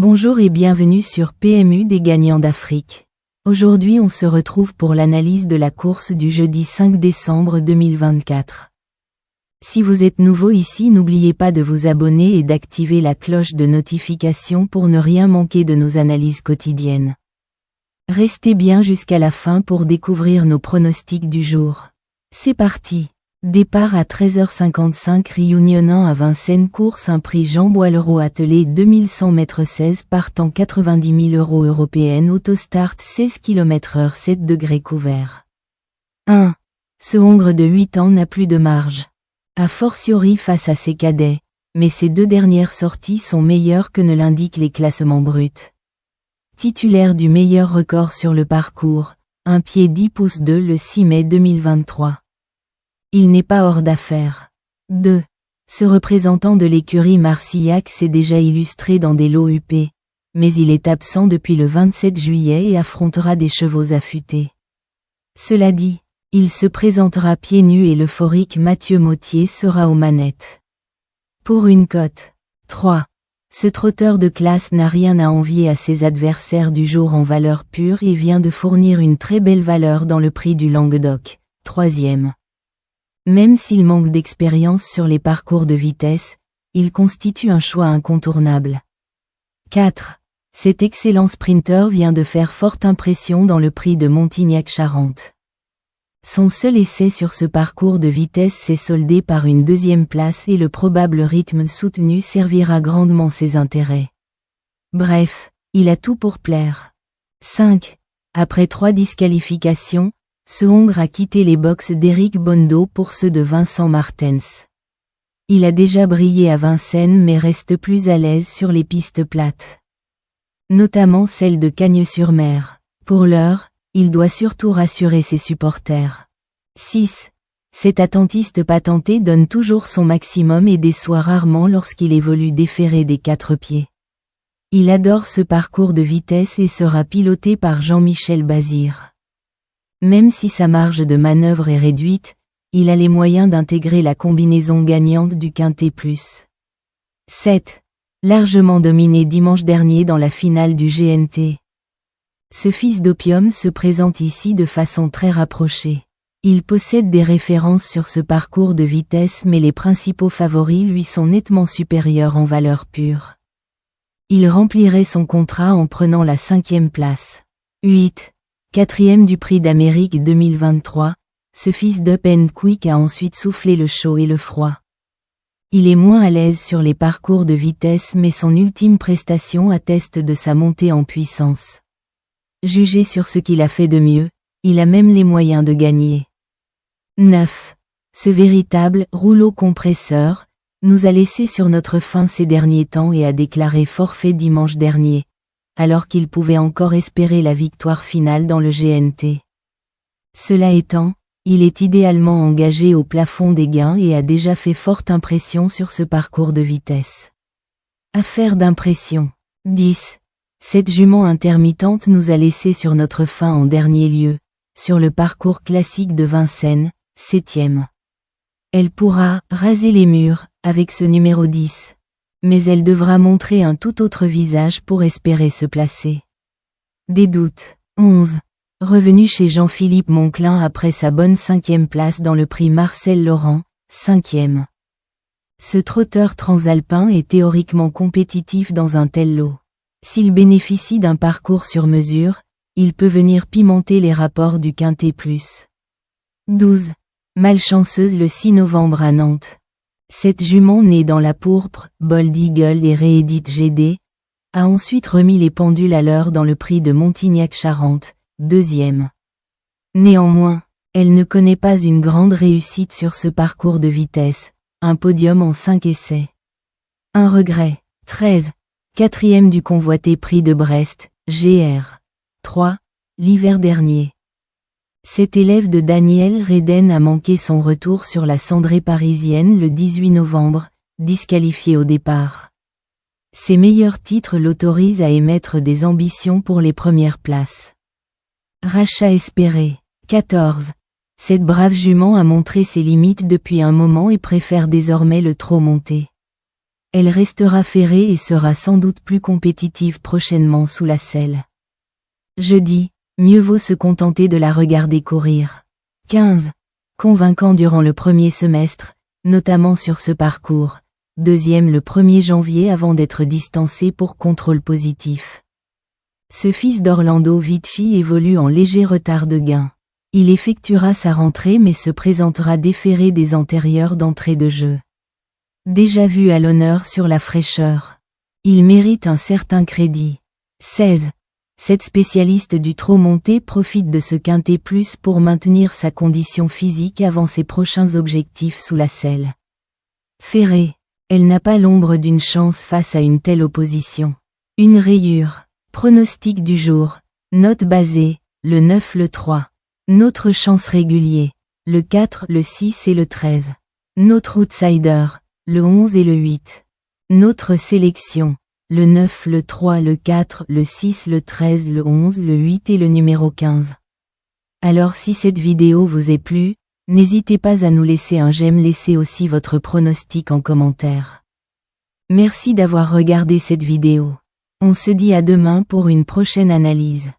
Bonjour et bienvenue sur PMU des gagnants d'Afrique. Aujourd'hui on se retrouve pour l'analyse de la course du jeudi 5 décembre 2024. Si vous êtes nouveau ici, n'oubliez pas de vous abonner et d'activer la cloche de notification pour ne rien manquer de nos analyses quotidiennes. Restez bien jusqu'à la fin pour découvrir nos pronostics du jour. C'est parti! Départ à 13h55 réunionnant à Vincennes, course un prix Jean Boileau attelé 2100 m 16 partant 90 000 € européenne, autostart 16 km/h 7 degrés couvert. 1. Ce Hongre de 8 ans n'a plus de marge. A fortiori face à ses cadets, mais ses deux dernières sorties sont meilleures que ne l'indiquent les classements bruts. Titulaire du meilleur record sur le parcours, 1 pied 10 pouces 2 le 6 mai 2023. Il n'est pas hors d'affaire. 2. Ce représentant de l'écurie Marcillac s'est déjà illustré dans des lots UP, mais il est absent depuis le 27 juillet et affrontera des chevaux affûtés. Cela dit, il se présentera pieds nus et l'euphorique Mathieu Mauthier sera aux manettes. Pour une cote. 3. Ce trotteur de classe n'a rien à envier à ses adversaires du jour en valeur pure et vient de fournir une très belle valeur dans le prix du Languedoc, 3e. Même s'il manque d'expérience sur les parcours de vitesse, il constitue un choix incontournable. 4. Cet excellent sprinter vient de faire forte impression dans le prix de Montignac-Charente. Son seul essai sur ce parcours de vitesse s'est soldé par une deuxième place et le probable rythme soutenu servira grandement ses intérêts. Bref, il a tout pour plaire. 5. Après 3 disqualifications, ce Hongre a quitté les box d'Eric Bondo pour ceux de Vincent Martens. Il a déjà brillé à Vincennes mais reste plus à l'aise sur les pistes plates. Notamment celle de Cagnes-sur-Mer. Pour l'heure, il doit surtout rassurer ses supporters. 6. Cet attentiste patenté donne toujours son maximum et déçoit rarement lorsqu'il évolue déféré des 4 pieds. Il adore ce parcours de vitesse et sera piloté par Jean-Michel Bazir. Même si sa marge de manœuvre est réduite, il a les moyens d'intégrer la combinaison gagnante du Quintet Plus. 7. Largement dominé dimanche dernier dans la finale du GNT. Ce fils d'opium se présente ici de façon très rapprochée. Il possède des références sur ce parcours de vitesse mais les principaux favoris lui sont nettement supérieurs en valeur pure. Il remplirait son contrat en prenant la 5e place. 8. 4e du Prix d'Amérique 2023, ce fils d'Up and Quick a ensuite soufflé le chaud et le froid. Il est moins à l'aise sur les parcours de vitesse mais son ultime prestation atteste de sa montée en puissance. Jugé sur ce qu'il a fait de mieux, il a même les moyens de gagner. 9. Ce véritable rouleau compresseur nous a laissé sur notre faim ces derniers temps et a déclaré forfait dimanche dernier, alors qu'il pouvait encore espérer la victoire finale dans le GNT. Cela étant, il est idéalement engagé au plafond des gains et a déjà fait forte impression sur ce parcours de vitesse. Affaire d'impression. 10. Cette jument intermittente nous a laissé sur notre faim en dernier lieu, sur le parcours classique de Vincennes, 7e. Elle pourra raser les murs avec ce numéro 10. Mais elle devra montrer un tout autre visage pour espérer se placer. Des doutes. 11. Revenu chez Jean-Philippe Monclin après sa bonne 5e place dans le prix Marcel Laurent, 5e. Ce trotteur transalpin est théoriquement compétitif dans un tel lot. S'il bénéficie d'un parcours sur mesure, il peut venir pimenter les rapports du Quintet Plus. 12. Malchanceuse le 6 novembre à Nantes. Cette jument née dans la pourpre, Bold Eagle et réédite GD, a ensuite remis les pendules à l'heure dans le prix de Montignac-Charente, 2e. Néanmoins, elle ne connaît pas une grande réussite sur ce parcours de vitesse, un podium en 5 essais. Un regret. 13. 4e du convoité prix de Brest, GR. 3, l'hiver dernier. Cet élève de Daniel Redden a manqué son retour sur la cendrée parisienne le 18 novembre, disqualifié au départ. Ses meilleurs titres l'autorisent à émettre des ambitions pour les premières places. Rachat espéré. 14. Cette brave jument a montré ses limites depuis un moment et préfère désormais le trot monté. Elle restera ferrée et sera sans doute plus compétitive prochainement sous la selle. Jeudi, mieux vaut se contenter de la regarder courir. 15. Convaincant durant le premier semestre, notamment sur ce parcours. Deuxième le 1er janvier avant d'être distancé pour contrôle positif. Ce fils d'Orlando Vici évolue en léger retard de gain. Il effectuera sa rentrée mais se présentera déféré des antérieurs d'entrée de jeu. Déjà vu à l'honneur sur la fraîcheur. Il mérite un certain crédit. 16. Cette spécialiste du trot monté profite de ce quintet plus pour maintenir sa condition physique avant ses prochains objectifs sous la selle. Ferrée. Elle n'a pas l'ombre d'une chance face à une telle opposition. Une rayure. Pronostic du jour. Note basée, le 9, le 3. Notre chance régulier. Le 4, le 6 et le 13. Notre outsider. Le 11 et le 8. Notre sélection. Le 9, le 3, le 4, le 6, le 13, le 11, le 8 et le numéro 15. Alors si cette vidéo vous est plu, n'hésitez pas à nous laisser un j'aime, laissez aussi votre pronostic en commentaire. Merci d'avoir regardé cette vidéo. On se dit à demain pour une prochaine analyse.